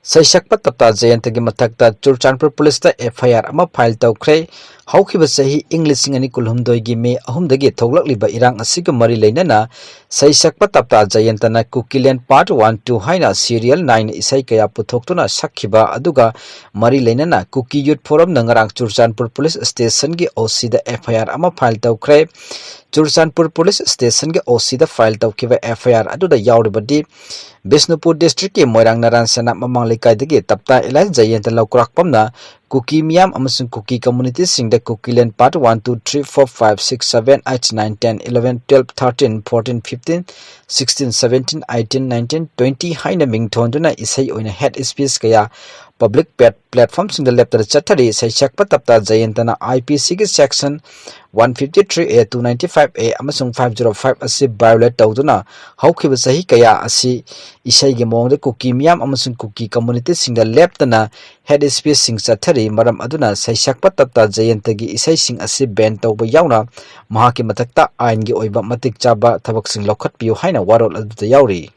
Saishakpa Tapta Jayentagi mathakta Churchanpur Police FIR ama file toukhre haukiba sahi Englishing ani kulhumdoi me ahumdagi thoglakliba irang asiga mari leinana Saishakpa Tapta Jayentana Kukilen Part 1-2 haina Serial 9 isai kaya puthoktuna sakhiba aduga mari leinana Kuki Youth Forum nangarang Churchanpur Police Station gi OC da FIR ama file toukhre Churchanpur Police Station gi OC da file taukiba FIR aduda yauribadi Bisnupur District ke Moirang Naran Sana Mamang Likai degi Tapta Ilai Jayenta Laukrak Pamna Kuki Miam Amasung Kuki Community Sing the Kuki Land Part 1, 2, 3, 4, 5, 6, 7, 8, 9, 10, 11, 12, 13, 14, 15, 16, 17, 18, 19, 20 Haina Ming Tonduna Isai Oina Head Speech Kaya Public platforms in the left Chatari Saishakpa Tapta Jayentana IPC section 153A 295A Amasung 505 asi violate tawduna haukiba sahi kaya asi isai ge mong de Kuki Miam Amasung Kuki community sing the left na head speech sing chathari maram aduna Saishakpa Tapta Jayentagi isai sing asi ban tawba yauna mahaki mathakta ain gi oiba matik chaba thabak sing lokhat piu haina warol adu yauri